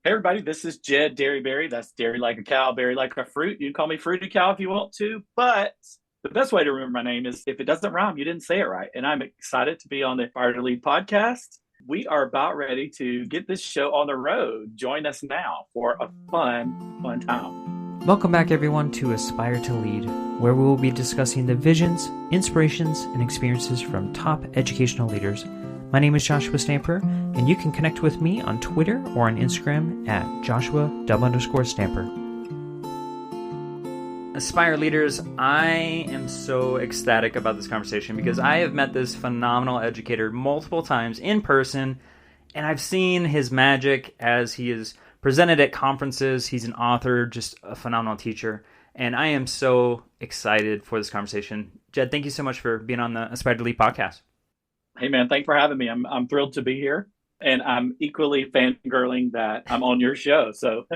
Hey everybody, this is Jed Dearybury. That's dairy like a cow, berry like a fruit. You can call me Fruity Cow if you want to, but the best way to remember my name is if it doesn't rhyme, you didn't say it right. And I'm excited to be on the Fire to Lead podcast. We are about ready to get this show on the road. Join us now for a fun time. Welcome back, everyone, to Aspire to Lead, where we will be discussing the visions, inspirations, and experiences from top educational leaders. My name is Joshua Stamper, and you can connect with me on Twitter or on Instagram at Joshua_Stamper. Aspire leaders, I am so ecstatic about this conversation because I have met this phenomenal educator multiple times in person, and I've seen his magic as he is presented at conferences. He's an author, just a phenomenal teacher, and I am so excited for this conversation. Jed, thank you so much for being on the Aspire to Lead podcast. Hey man, thanks for having me. I'm thrilled to be here, and I'm equally fangirling that I'm on your show. So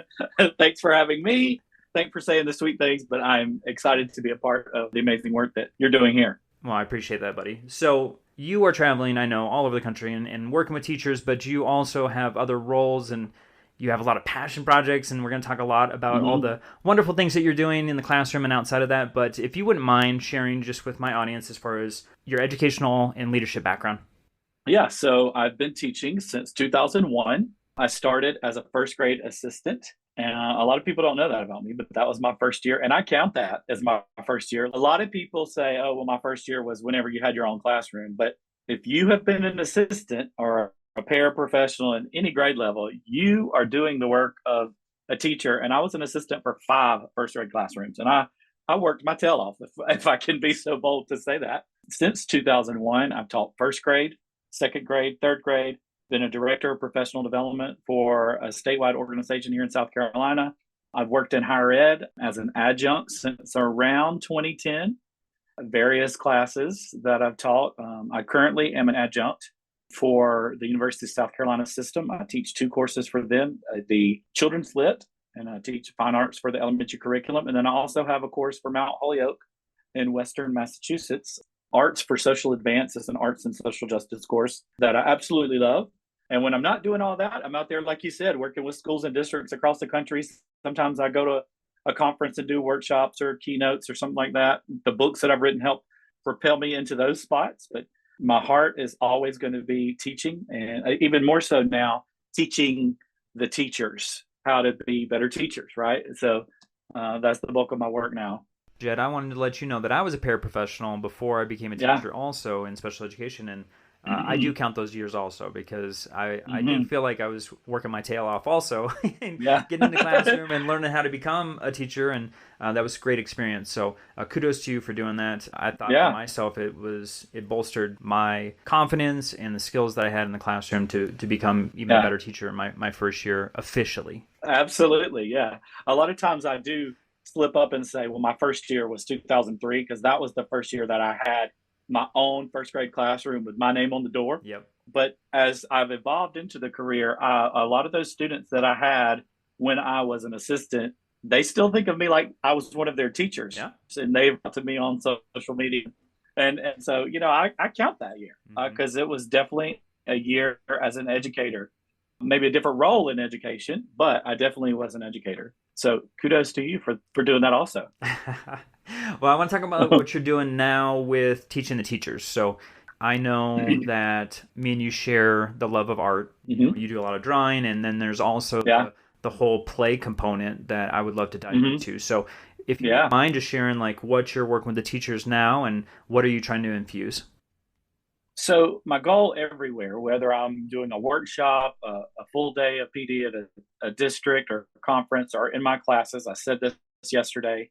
thanks for having me. Thanks for saying the sweet things, but I'm excited to be a part of the amazing work that you're doing here. Well, I appreciate that, buddy. So you are traveling, I know, all over the country and working with teachers, but you also have other roles and you have a lot of passion projects, and we're going to talk a lot about all the wonderful things that you're doing in the classroom and outside of that. But if you wouldn't mind sharing just with my audience as far as your educational and leadership background. Yeah, so I've been teaching since 2001. I started as a first grade assistant, and a lot of people don't know that about me, but that was my first year, and I count that as my first year. A lot of people say, oh, well, my first year was whenever you had your own classroom. But if you have been an assistant or a paraprofessional in any grade level, you are doing the work of a teacher. And I was an assistant for 5 first grade classrooms, and I worked my tail off, if I can be so bold to say that. Since 2001, I've taught first grade, second grade, third grade, been a director of professional development for a statewide organization here in South Carolina. I've worked in higher ed as an adjunct since around 2010, various classes that I've taught. I currently am an adjunct for the University of South Carolina system. I teach 2 courses for them, the Children's Lit, and I teach fine arts for the elementary curriculum. And then I also have a course for Mount Holyoke in Western Massachusetts. Arts for Social Advance is an arts and social justice course that I absolutely love. And when I'm not doing all that, I'm out there, like you said, working with schools and districts across the country. Sometimes I go to a conference and do workshops or keynotes or something like that. The books that I've written help propel me into those spots. But my heart is always going to be teaching, and even more so now, teaching the teachers how to be better teachers, right? So that's the bulk of my work now. Jed, I wanted to let you know that I was a paraprofessional before I became a teacher also in special education, and I do count those years also because I do feel like I was working my tail off also and getting in the classroom and learning how to become a teacher, and that was a great experience. So kudos to you for doing that. I thought for myself it bolstered my confidence and the skills that I had in the classroom to become even a better teacher in my first year officially. Absolutely, yeah. A lot of times I do slip up and say, well, my first year was 2003 because that was the first year that I had my own first grade classroom with my name on the door. Yep. But as I've evolved into the career, a lot of those students that I had when I was an assistant, they still think of me like I was one of their teachers. Yeah. And they've to me on social media. And so, I count that year because it was definitely a year as an educator. Maybe a different role in education, but I definitely was an educator. So kudos to you for doing that also. Well, I want to talk about what you're doing now with teaching the teachers. So I know that me and you share the love of art. You do a lot of drawing, and then there's also the whole play component that I would love to dive into. So if you don't mind just sharing like what you're working with the teachers now and what are you trying to infuse? So my goal everywhere, whether I'm doing a workshop, a full day of PD at a district or a conference, or in my classes, I said this yesterday,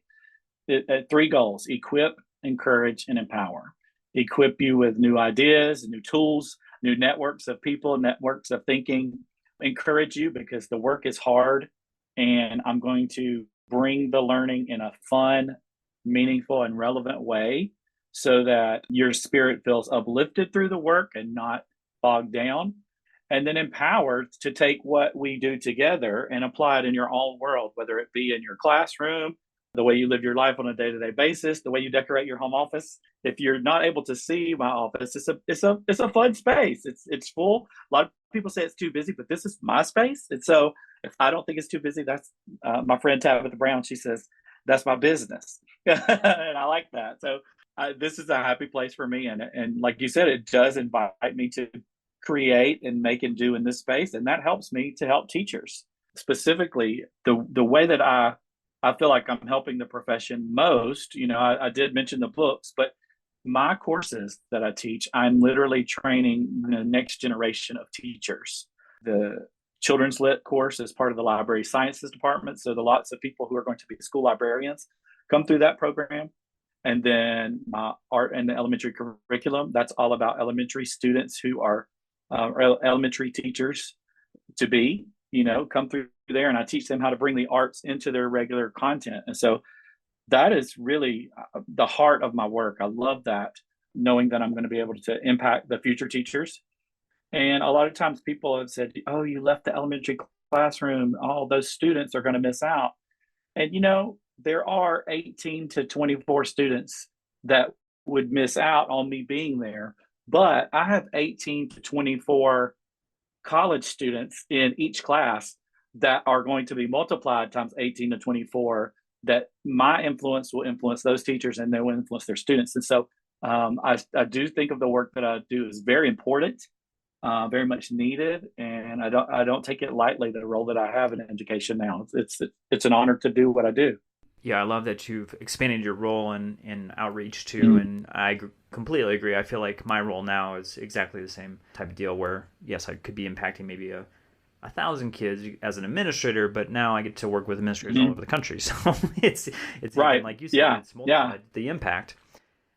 3 goals: equip, encourage, and empower. Equip you with new ideas, new tools, new networks of people, networks of thinking. Encourage you because the work is hard, and I'm going to bring the learning in a fun, meaningful, and relevant way so that your spirit feels uplifted through the work and not bogged down. And then empowered to take what we do together and apply it in your own world, whether it be in your classroom, the way you live your life on a day-to-day basis, the way you decorate your home office. If you're not able to see my office, it's a fun space. It's full. A lot of people say it's too busy, but this is my space. And so If I don't think it's too busy, that's my friend Tabitha Brown. She says, that's my business. And I like that. So this is a happy place for me. And like you said, it does invite me to create and make and do in this space. And that helps me to help teachers. Specifically, the way that I feel like I'm helping the profession most, I did mention the books, but my courses that I teach, I'm literally training the next generation of teachers. The children's lit course is part of the library sciences department. So the lots of people who are going to be school librarians come through that program. And then my art and the elementary curriculum, that's all about elementary students who are elementary teachers to be, come through there, and I teach them how to bring the arts into their regular content. And so that is really the heart of my work. I love that, knowing that I'm going to be able to impact the future teachers. And a lot of times people have said, oh, you left the elementary classroom, all those students are going to miss out. And, there are 18 to 24 students that would miss out on me being there. But I have 18 to 24 college students in each class that are going to be multiplied times 18 to 24, that my influence will influence those teachers and they will influence their students. And so I do think of the work that I do as very important, very much needed, and I don't take it lightly, the role that I have in education now. It's an honor to do what I do. Yeah, I love that you've expanded your role in outreach too, and I completely agree. I feel like my role now is exactly the same type of deal where, yes, I could be impacting maybe a 1,000 kids as an administrator, but now I get to work with administrators all over the country. So it's right, even, like you said, it's multiplied the impact.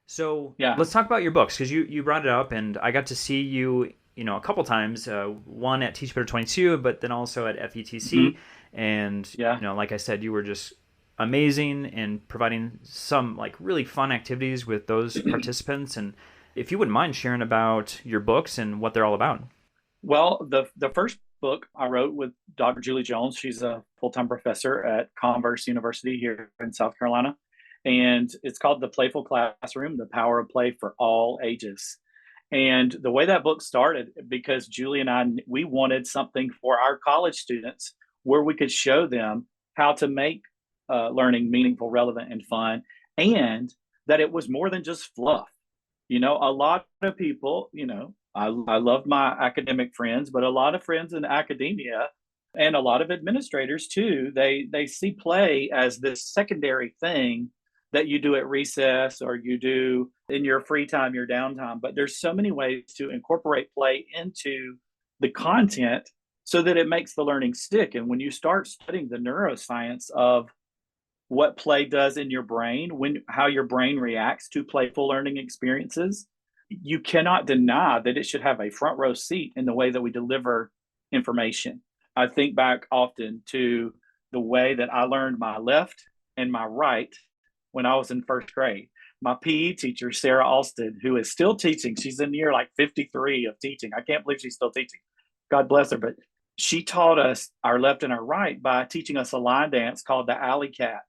So let's talk about your books, because you brought it up, and I got to see you, a couple times, one at Teach Better 22, but then also at FETC. And, like I said, you were just amazing and providing some like really fun activities with those participants. And if you wouldn't mind sharing about your books and what they're all about. Well, the first book I wrote with Dr. Julie Jones. She's a full-time professor at Converse University here in South Carolina. And it's called The Playful Classroom, The Power of Play for All Ages. And the way that book started, because Julie and I, we wanted something for our college students where we could show them how to make learning meaningful, relevant, and fun, and that it was more than just fluff. A lot of people, I love my academic friends, but a lot of friends in academia and a lot of administrators too, they see play as this secondary thing that you do at recess or you do in your free time, your downtime. But there's so many ways to incorporate play into the content so that it makes the learning stick. And when you start studying the neuroscience of what play does in your brain, how your brain reacts to playful learning experiences, you cannot deny that it should have a front row seat in the way that we deliver information. I think back often to the way that I learned my left and my right when I was in first grade. My PE teacher, Sarah Alston, who is still teaching, she's in year like 53 of teaching. I can't believe she's still teaching. God bless her. But she taught us our left and our right by teaching us a line dance called the Alley Cat.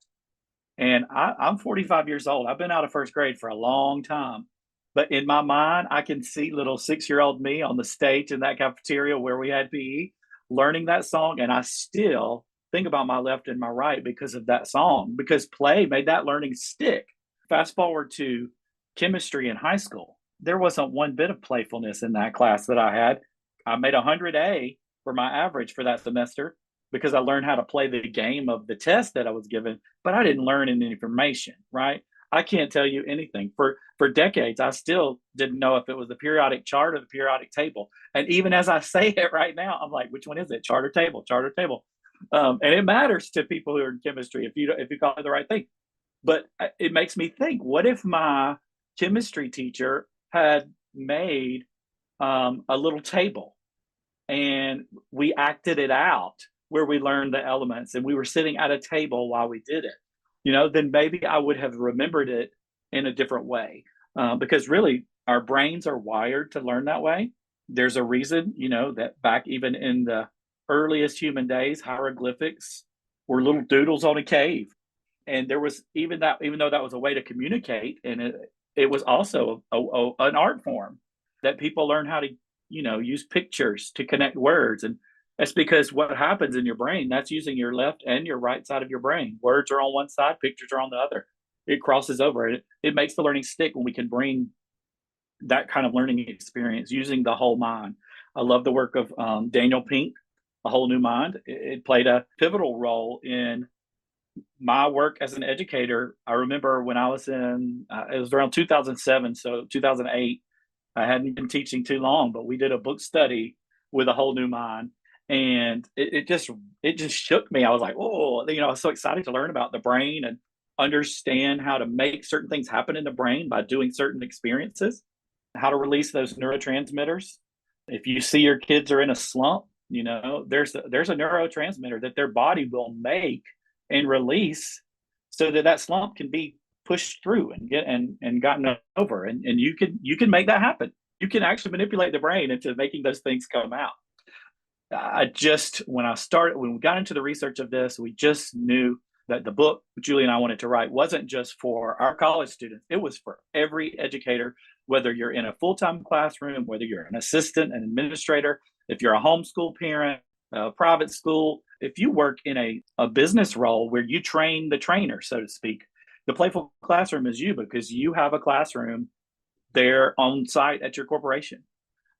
And I'm 45 years old. I've been out of first grade for a long time. But in my mind, I can see little 6-year-old me on the stage in that cafeteria where we had PE, learning that song. And I still think about my left and my right because of that song, because play made that learning stick. Fast forward to chemistry in high school. There wasn't one bit of playfulness in that class that I had. I made 100A for my average for that semester, because I learned how to play the game of the test that I was given, but I didn't learn any information, right? I can't tell you anything. For decades, I still didn't know if it was the periodic chart or the periodic table. And even as I say it right now, I'm like, which one is it? Chart or table? Chart or table? And it matters to people who are in chemistry if you call it the right thing. But it makes me think, what if my chemistry teacher had made a little table and we acted it out, where we learned the elements and we were sitting at a table while we did it, then maybe I would have remembered it in a different way. Because really, our brains are wired to learn that way. There's a reason, that back even in the earliest human days, hieroglyphics were little doodles on a cave. And there was even though that was a way to communicate, and it was also an art form that people learn how to, use pictures to connect words. And It's because what happens in your brain, that's using your left and your right side of your brain. Words are on one side, pictures are on the other. It crosses over. It makes the learning stick when we can bring that kind of learning experience using the whole mind. I love the work of Daniel Pink, A Whole New Mind. It played a pivotal role in my work as an educator. I remember when I was in, it was around 2007, so 2008. I hadn't been teaching too long, but we did a book study with A Whole New Mind, and it just shook me. I was like, oh, I was so excited to learn about the brain and understand how to make certain things happen in the brain by doing certain experiences, how to release those neurotransmitters. If you see your kids are in a slump, there's a neurotransmitter that their body will make and release so that that slump can be pushed through and get and gotten over. And you can make that happen. You can actually manipulate the brain into making those things come out. When we got into the research of this, we just knew that the book Julie and I wanted to write wasn't just for our college students. It was for every educator, whether you're in a full-time classroom, whether you're an assistant, an administrator, if you're a homeschool parent, a private school, if you work in a business role where you train the trainer, so to speak, the Playful Classroom is you, because you have a classroom there on site at your corporation.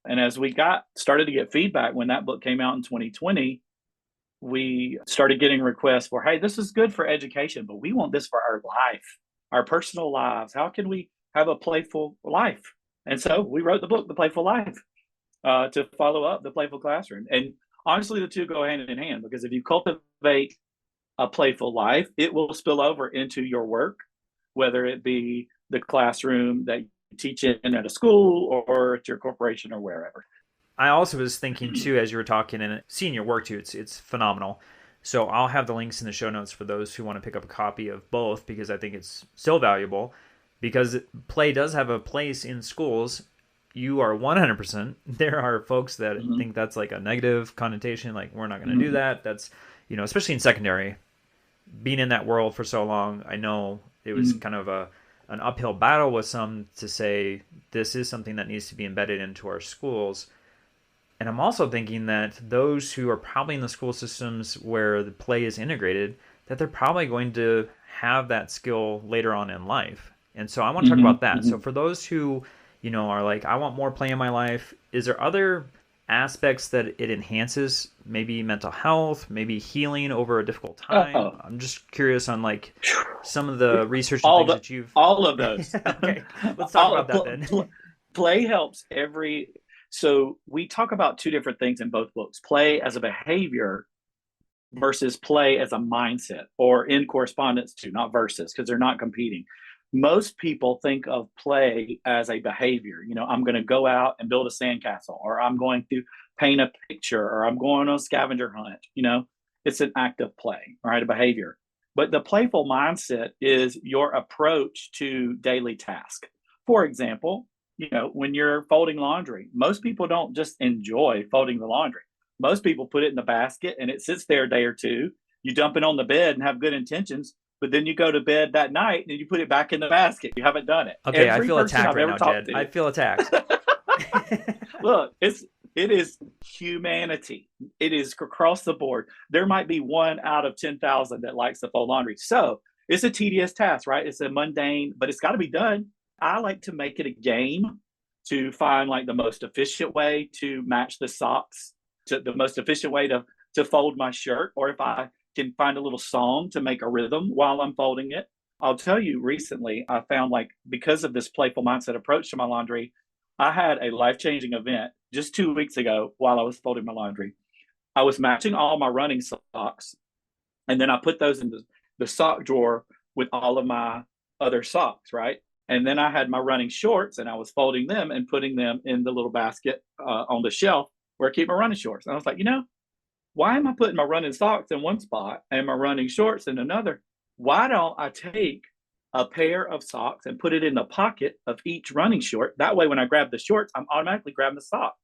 And as we started to get feedback when that book came out in 2020, we started getting requests for, hey, this is good for education, but we want this for our life, our personal lives. How can we have a playful life? And so we wrote the book, The Playful Life, to follow up the Playful Classroom. And honestly, the two go hand in hand, because if you cultivate a playful life, it will spill over into your work, whether it be the classroom that you teach in at a school or at your corporation or wherever. I also was thinking too, as you were talking and seeing your work too, it's phenomenal. So I'll have the links in the show notes for those who want to pick up a copy of both, because I think it's so valuable, because play does have a place in schools. You are 100%. There are folks that think that's like a negative connotation, like we're not going to do that. That's, especially in secondary, being in that world for so long, I know it was kind of an uphill battle with some to say this is something that needs to be embedded into our schools. And I'm also thinking that those who are probably in the school systems where the play is integrated, that they're probably going to have that skill later on in life. And so I want to talk about that. So for those who, are like, I want more play in my life, is there other aspects that it enhances? Maybe mental health, maybe healing over a difficult time? I'm just curious on like some of the research and things that you've... All of those. Okay, let's talk about that then. Play helps So we talk about two different things in both books: play as a behavior versus play as a mindset, or in correspondence to, not versus, because they're not competing. Most people think of play as a behavior. I'm going to go out and build a sandcastle, or I'm going to paint a picture, or I'm going on a scavenger hunt. It's an act of play, right? A behavior. But the playful mindset is your approach to daily task. For example, when you're folding laundry, most people don't just enjoy folding the laundry. Most people put it in the basket and it sits there a day or two. You dump it on the bed and have good intentions, but then you go to bed that night and you put it back in the basket. You haven't done it. Okay, I feel attacked right now, Jed. I feel attacked. Look, it is humanity. It is across the board. There might be 1 out of 10,000 that likes to fold laundry. So it's a tedious task, right? It's a mundane, but it's got to be done. I like to make it a game to find like the most efficient way to match the socks, to the most efficient way to fold my shirt, or if I can find a little song to make a rhythm while I'm folding it. I'll tell you, recently I found, like, because of this playful mindset approach to my laundry, I had a life-changing event just 2 weeks ago while I was folding my laundry. I was matching all my running socks, and then I put those in the sock drawer with all of my other socks, right? And then I had my running shorts, and I was folding them and putting them in the little basket on the shelf where I keep my running shorts. And I was like, why am I putting my running socks in one spot and my running shorts in another? Why don't I take a pair of socks and put it in the pocket of each running short? That way, when I grab the shorts, I'm automatically grabbing the socks.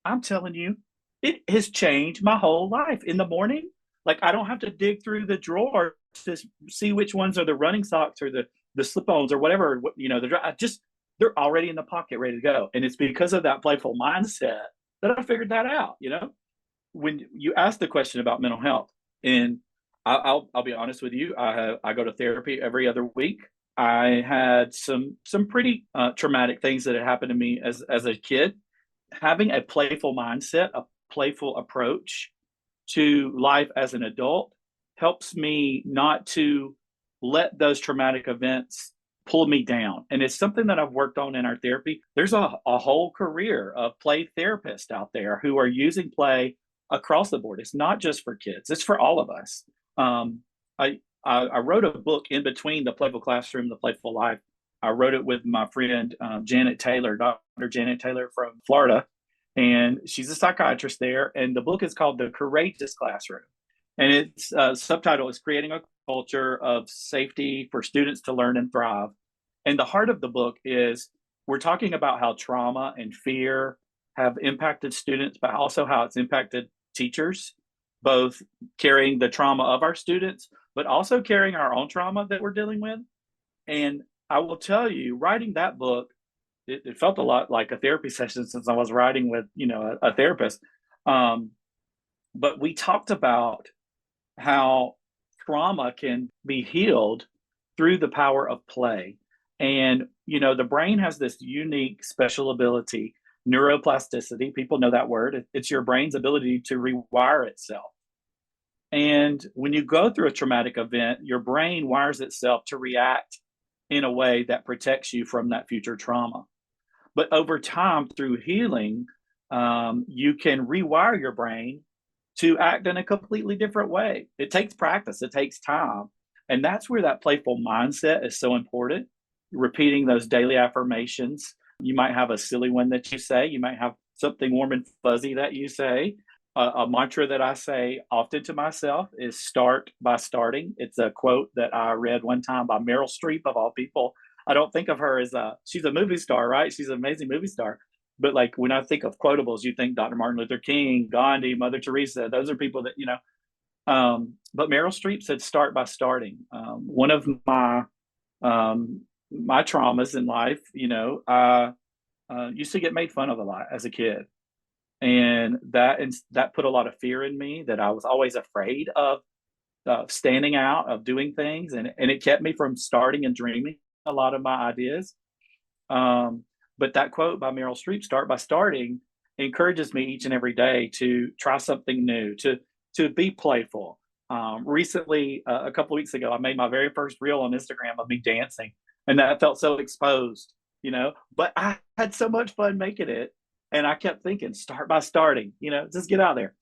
I'm telling you, it has changed my whole life. In the morning, like, I don't have to dig through the drawer to see which ones are the running socks or the slip-ons or whatever, they're already in the pocket ready to go. And it's because of that playful mindset that I figured that out. when you ask the question about mental health, and I'll be honest with you, I go to therapy every other week. I had some pretty traumatic things that had happened to me as a kid. Having a playful mindset, a playful approach to life as an adult helps me not to let those traumatic events pull me down. And it's something that I've worked on in our therapy. There's a whole career of play therapists out there who are using play across the board. It's not just for kids, it's for all of us. Um, I wrote a book in between the Playful Classroom, the Playful Life. I wrote it with my friend Janet Taylor, Dr. Janet Taylor from Florida, and she's a psychiatrist there. And the book is called The Courageous Classroom, and its subtitle is Creating a Culture of Safety for Students to Learn and Thrive. And the heart of the book is we're talking about how trauma and fear have impacted students, but also how it's impacted teachers, both carrying the trauma of our students, but also carrying our own trauma that we're dealing with. And I will tell you, writing that book, it felt a lot like a therapy session since I was writing with, a therapist. But we talked about how trauma can be healed through the power of play. And, the brain has this unique special ability, neuroplasticity. People know that word. It's your brain's ability to rewire itself. And when you go through a traumatic event, your brain wires itself to react in a way that protects you from that future trauma. But over time, through healing, you can rewire your brain to act in a completely different way. It takes practice, it takes time. And that's where that playful mindset is so important. Repeating those daily affirmations. You might have a silly one that you say, you might have something warm and fuzzy that you say. A mantra that I say often to myself is start by starting. It's a quote that I read one time by Meryl Streep, of all people. I don't think of her as she's a movie star, right? She's an amazing movie star. But like when I think of quotables, you think Dr. Martin Luther King, Gandhi, Mother Teresa. Those are people that, but Meryl Streep said, start by starting. One of my traumas in life, I used to get made fun of a lot as a kid. And that put a lot of fear in me, that I was always afraid of standing out, of doing things. And it kept me from starting and dreaming a lot of my ideas. But that quote by Meryl Streep, start by starting, encourages me each and every day to try something new, to be playful. Recently, a couple of weeks ago, I made my very first reel on Instagram of me dancing, and that felt so exposed, but I had so much fun making it. And I kept thinking, start by starting, just get out there.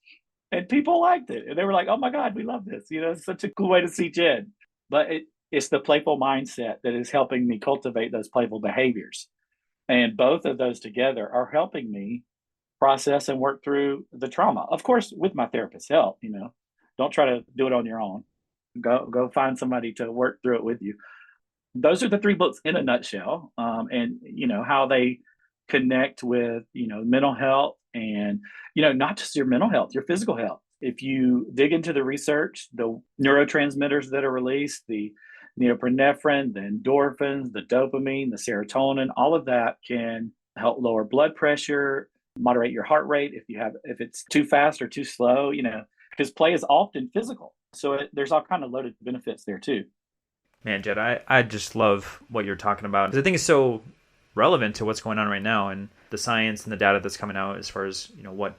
And people liked it. And they were like, oh my God, we love this. It's such a cool way to see Jed. But it's the playful mindset that is helping me cultivate those playful behaviors. And both of those together are helping me process and work through the trauma. Of course, with my therapist's help, don't try to do it on your own. Go find somebody to work through it with you. Those are the three books in a nutshell. And how they connect with mental health, and not just your mental health, your physical health. If you dig into the research, the neurotransmitters that are released, the norepinephrine, the endorphins, the dopamine, the serotonin, all of that can help lower blood pressure, moderate your heart rate if it's too fast or too slow, because play is often physical, so there's all kind of loaded benefits there too. Man, Jed, I just love what you're talking about. I think it's so relevant to what's going on right now and the science and the data that's coming out as far as what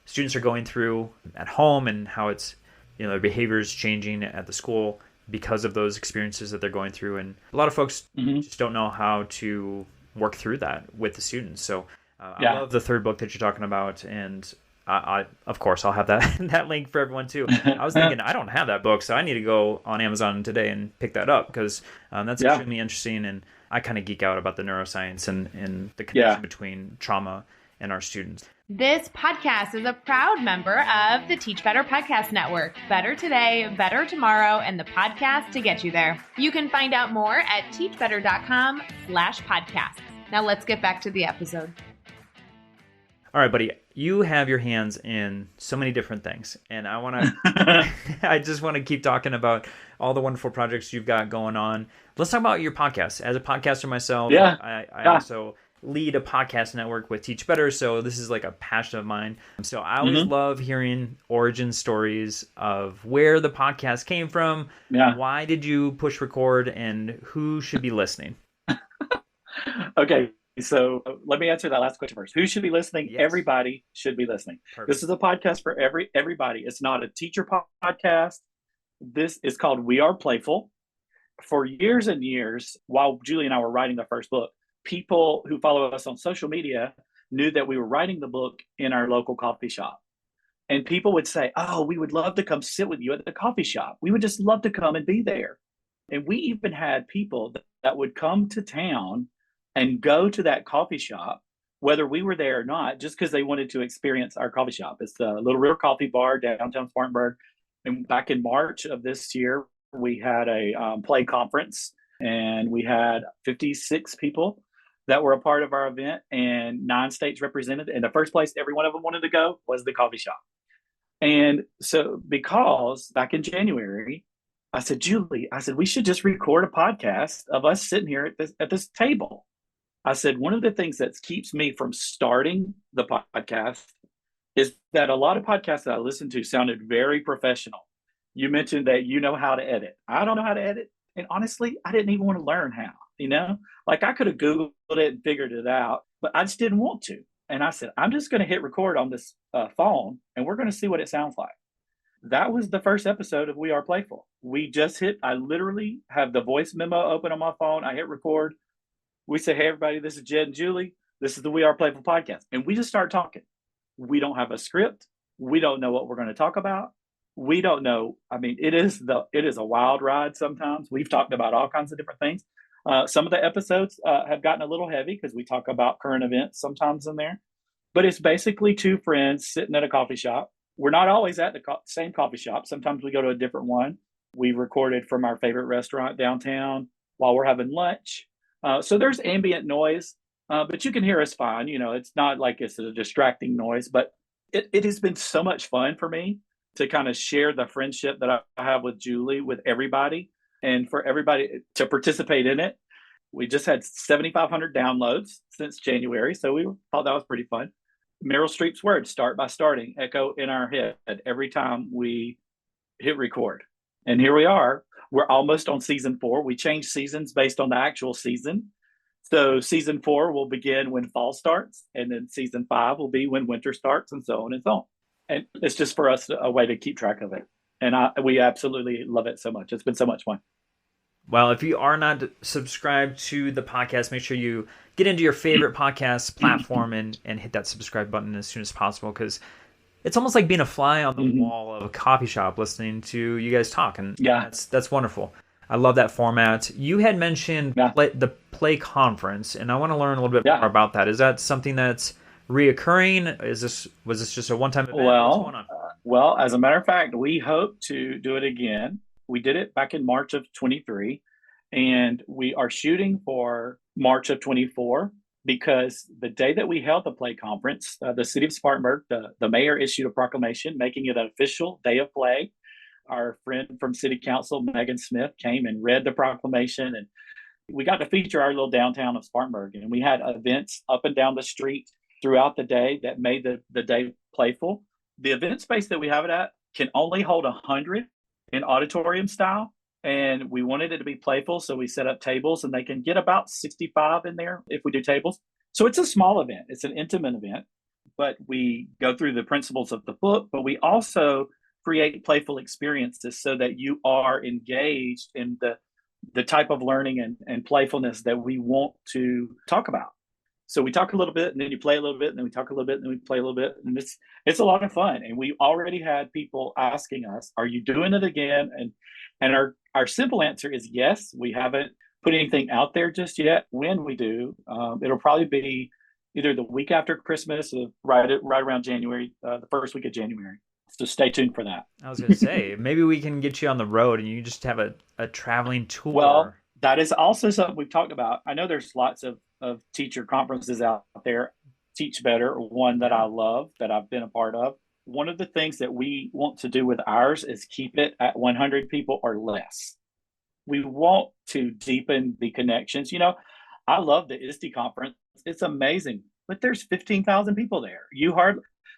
students are going through at home and how it's their behaviors changing at the school because of those experiences that they're going through. And a lot of folks just don't know how to work through that with the students. So I love the third book that you're talking about, and I of course I'll have that link for everyone too. I was thinking I don't have that book, so I need to go on Amazon today and pick that up, because that's extremely interesting. And I kind of geek out about the neuroscience and the connection between trauma and our students. This podcast is a proud member of the Teach Better Podcast Network. Better today, better tomorrow, and the podcast to get you there. You can find out more at teachbetter.com/podcasts. Now let's get back to the episode. All right, buddy, you have your hands in so many different things, and I just want to keep talking about all the wonderful projects you've got going on. Let's talk about your podcast. As a podcaster myself, I also lead a podcast network with Teach Better, so this is like a passion of mine. So I always love hearing origin stories of where the podcast came from. Yeah. Why did you push record, and who should be listening? Okay, so let me answer that last question first. Who should be listening? Yes. Everybody should be listening. Perfect. This is a podcast for everybody. It's not a teacher podcast. This is called We Are Playful. For years and years, while Julie and I were writing the first book, people who follow us on social media knew that we were writing the book in our local coffee shop. And people would say, oh, we would love to come sit with you at the coffee shop. We would just love to come and be there. And we even had people that would come to town and go to that coffee shop, whether we were there or not, just because they wanted to experience our coffee shop. It's the Little River Coffee Bar, downtown Spartanburg. And back in March of this year, we had a play conference, and we had 56 people that were a part of our event and 9 states represented. And the first place every one of them wanted to go was the coffee shop. And so because back in January, I said, Julie, we should just record a podcast of us sitting here at this table. I said, one of the things that keeps me from starting the podcast is that a lot of podcasts that I listened to sounded very professional. You mentioned that you know how to edit. I don't know how to edit. And honestly, I didn't even want to learn how, like I could have Googled it and figured it out, but I just didn't want to. And I said, I'm just going to hit record on this phone, and we're going to see what it sounds like. That was the first episode of We Are Playful. I literally have the voice memo open on my phone. I hit record. We say, hey, everybody, this is Jed and Julie. This is the We Are Playful podcast. And we just start talking. We don't have a script. We don't know what we're going to talk about. We don't know. I mean, it is a wild ride sometimes. We've talked about all kinds of different things. Some of the episodes have gotten a little heavy because we talk about current events sometimes in there. But it's basically 2 friends sitting at a coffee shop. We're not always at the same coffee shop. Sometimes we go to a different one. We recorded from our favorite restaurant downtown while we're having lunch. So there's ambient noise, but you can hear us fine. It's not like it's a distracting noise, but it has been so much fun for me to kind of share the friendship that I have with Julie, with everybody, and for everybody to participate in it. We just had 7,500 downloads since January, so we thought that was pretty fun. Meryl Streep's words, start by starting, echo in our head every time we hit record. And here we are. We're almost on season 4. We change seasons based on the actual season. So season 4 will begin when fall starts, and then season 5 will be when winter starts, and so on and so on. And it's just for us a way to keep track of it. And we absolutely love it so much. It's been so much fun. Well, if you are not subscribed to the podcast, make sure you get into your favorite podcast platform and hit that subscribe button as soon as possible, because it's almost like being a fly on the wall of a coffee shop listening to you guys talk. And that's wonderful. I love that format. You had mentioned the Play Conference, and I want to learn a little bit more about that. Is that something that's reoccurring? Was this just a one-time event? What's going on? Well, as a matter of fact, we hope to do it again. We did it back in March of 23, and we are shooting for March of 24 because the day that we held the Play Conference, the city of Spartanburg, the mayor issued a proclamation making it an official day of play. Our friend from City Council, Megan Smith, came and read the proclamation, and we got to feature our little downtown of Spartanburg. And we had events up and down the street throughout the day that made the day playful. The event space that we have it at can only hold 100 in auditorium style, and we wanted it to be playful, so we set up tables, and they can get about 65 in there if we do tables. So it's a small event. It's an intimate event, but we go through the principles of the book, but we also create playful experiences so that you are engaged in the type of learning and playfulness that we want to talk about. So we talk a little bit, and then you play a little bit, and then we talk a little bit, and then we play a little bit, and it's a lot of fun. And we already had people asking us, "Are you doing it again?" And our simple answer is yes. We haven't put anything out there just yet. When we do, it'll probably be either the week after Christmas or right around January, the first week of January. So stay tuned for that. I was going to say, maybe we can get you on the road and you just have a traveling tour. Well, that is also something we've talked about. I know there's lots of teacher conferences out there. Teach Better, one that I love, that I've been a part of. One of the things that we want to do with ours is keep it at 100 people or less. We want to deepen the connections. I love the ISTE conference it's amazing. But there's 15,000 people there.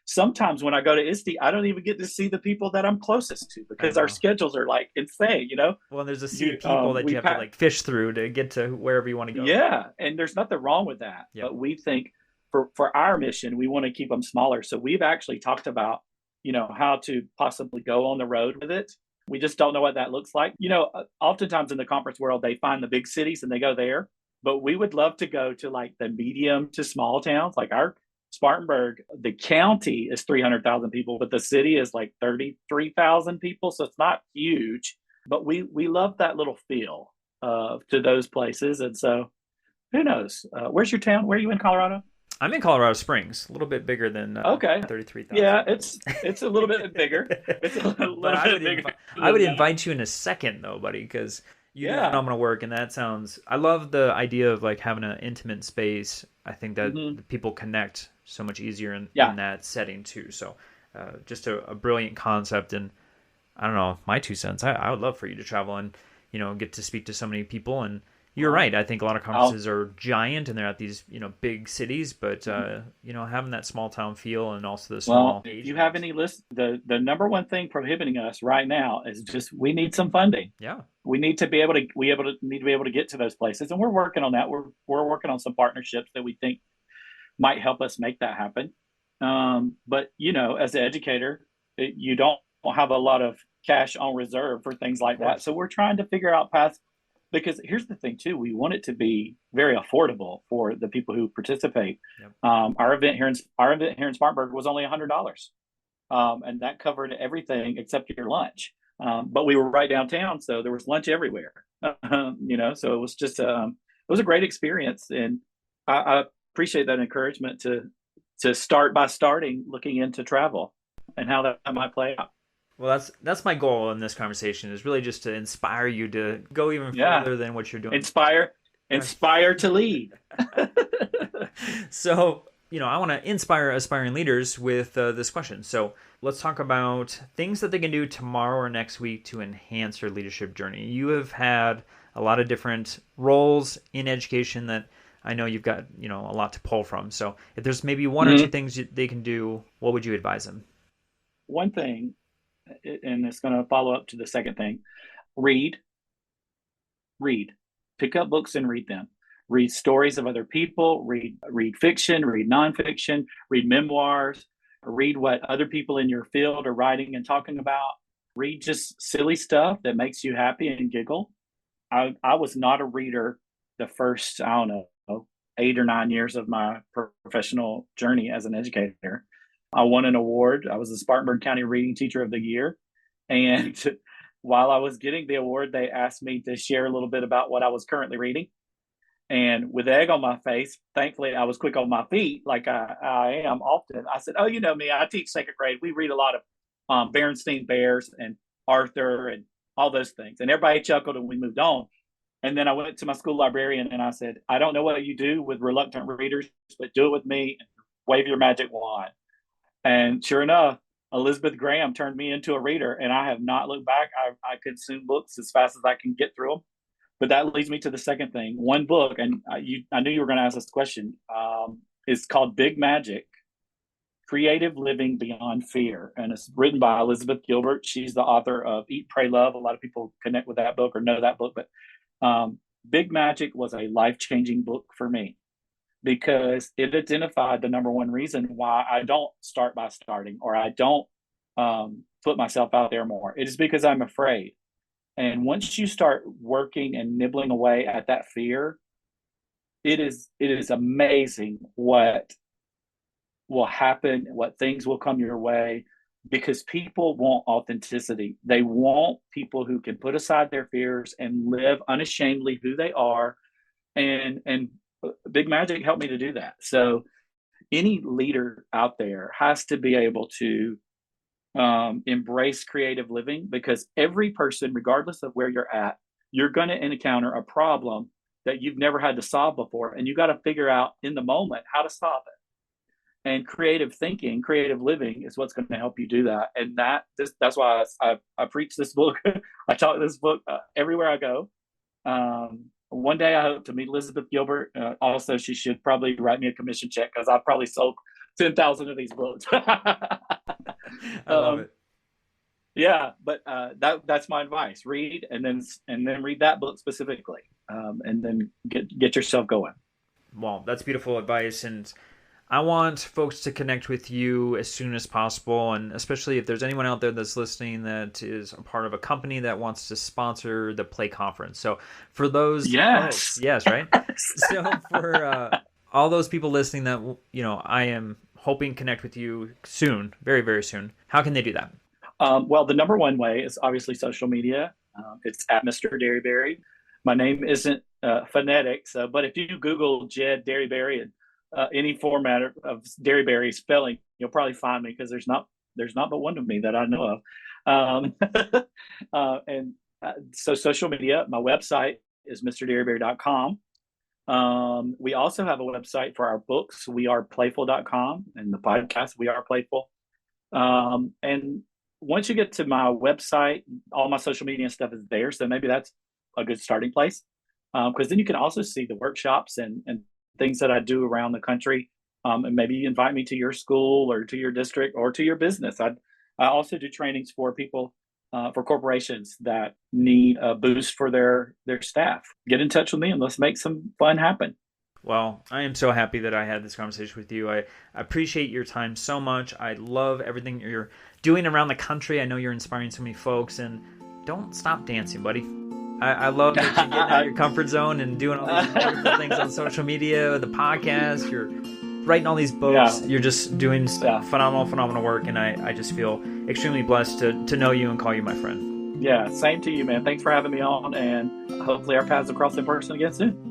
Sometimes when I go to ISTE, I don't even get to see the people that I'm closest to I because our know. schedules are like insane, you know? Well, there's a sea of people that you have to like fish through to get to wherever you want to go. Yeah, and there's nothing wrong with that. Yep. But we think for our mission, we want to keep them smaller. So we've actually talked about, how to possibly go on the road with it. We just don't know what that looks like. Oftentimes in the conference world, they find the big cities and they go there. But we would love to go to like the medium to small towns, like our Spartanburg. The county is 300,000 people, but the city is like 33,000 people. So it's not huge, but we love that little feel to those places. And so who knows? Where's your town? Where are you in Colorado? I'm in Colorado Springs, a little bit bigger than okay, 33,000. Yeah, it's a little bit bigger. It's a little but bit bigger. I would invite you in a second though, buddy, because you do phenomenal work, and I love the idea of like having an intimate space. I think that people connect so much easier in that setting too. So just a brilliant concept, and I don't know, my 2 cents. I would love for you to travel and get to speak to so many people. And you're right. I think a lot of conferences are giant and they're at these, big cities, but, having that small town feel and also the small. Well, if you have any list, the number one thing prohibiting us right now is just, we need some funding. Yeah. We need to be able to get to those places. And we're working on that. We're working on some partnerships that we think might help us make that happen. But, as an educator, you don't have a lot of cash on reserve for things like that. So we're trying to figure out paths. Because here's the thing too, we want it to be very affordable for the people who participate. Yep. Our event here in Spartanburg was only $100, and that covered everything except your lunch. But we were right downtown, so there was lunch everywhere. So it was just it was a great experience, and I appreciate that encouragement to start by looking into travel and how that might play out. Well, that's my goal in this conversation, is really just to inspire you to go even further than what you're doing. Inspire to lead. So, I want to inspire aspiring leaders with this question. So let's talk about things that they can do tomorrow or next week to enhance their leadership journey. You have had a lot of different roles in education that I know you've got, a lot to pull from. So if there's maybe one or two things they can do, what would you advise them? One thing, and it's going to follow up to the second thing: read, pick up books and read them. Read stories of other people, read fiction, read nonfiction, read memoirs, read what other people in your field are writing and talking about. Read just silly stuff that makes you happy and giggle. I was not a reader the first, 8 or 9 years of my professional journey as an educator. I won an award. I was the Spartanburg County Reading Teacher of the Year. And while I was getting the award, they asked me to share a little bit about what I was currently reading. And with egg on my face, thankfully, I was quick on my feet, like I am often. I said, you know me, I teach second grade. We read a lot of Berenstain Bears and Arthur and all those things. And everybody chuckled and we moved on. And then I went to my school librarian and I said, I don't know what you do with reluctant readers, but do it with me and wave your magic wand. And sure enough, Elizabeth Graham turned me into a reader, and I have not looked back. I consume books as fast as I can get through them. But that leads me to the second thing. One book, and I knew you were going to ask this question, is called Big Magic: Creative Living Beyond Fear. And it's written by Elizabeth Gilbert. She's the author of Eat, Pray, Love. A lot of people connect with that book or know that book. But Big Magic was a life-changing book for me, because it identified the number one reason why I don't start by starting, or I don't put myself out there more. It is because I'm afraid. And once you start working and nibbling away at that fear, it is amazing what will happen, what things will come your way, because people want authenticity. They want people who can put aside their fears and live unashamedly who they are. And Big Magic helped me to do that. So any leader out there has to be able to embrace creative living, because every person, regardless of where you're at, you're going to encounter a problem that you've never had to solve before. And you got to figure out in the moment how to solve it. And creative thinking, creative living is what's going to help you do that. And that's why I preach this book. I talk this book everywhere I go. one day I hope to meet Elizabeth Gilbert. Also, she should probably write me a commission check because I've probably sold 10,000 of these books. I love it. Yeah, but that's my advice. Read and then read that book specifically, and then get yourself going. Well, that's beautiful advice, and I want folks to connect with you as soon as possible, and especially if there's anyone out there that's listening that is a part of a company that wants to sponsor the Play Conference. So for those folks, yes, right? So for all those people listening that, I am hoping connect with you soon, very, very soon, how can they do that? Well, the number one way is obviously social media. It's at Mr. Dearybury. My name isn't phonetic, but if you Google Jed Dearybury and any format of Dearybury spelling, you'll probably find me because there's not but one of me that I know of. So social media, my website is mrdearybury.com. We also have a website for our books, weareplayful.com, and the podcast, We Are Playful. And once you get to my website, all my social media and stuff is there. So maybe that's a good starting place. Because then you can also see the workshops and things that I do around the country. And maybe invite me to your school or to your district or to your business. I also do trainings for people, for corporations that need a boost for their staff. Get in touch with me and let's make some fun happen. Well, I am so happy that I had this conversation with you. I appreciate your time so much. I love everything you're doing around the country. I know you're inspiring so many folks, and don't stop dancing, buddy. I love that you're getting out of your comfort zone and doing all these wonderful things on social media, the podcast, you're writing all these books. Yeah. You're just doing phenomenal work, and I just feel extremely blessed to know you and call you my friend. Yeah, same to you, man. Thanks for having me on, and hopefully our paths will cross in person again soon.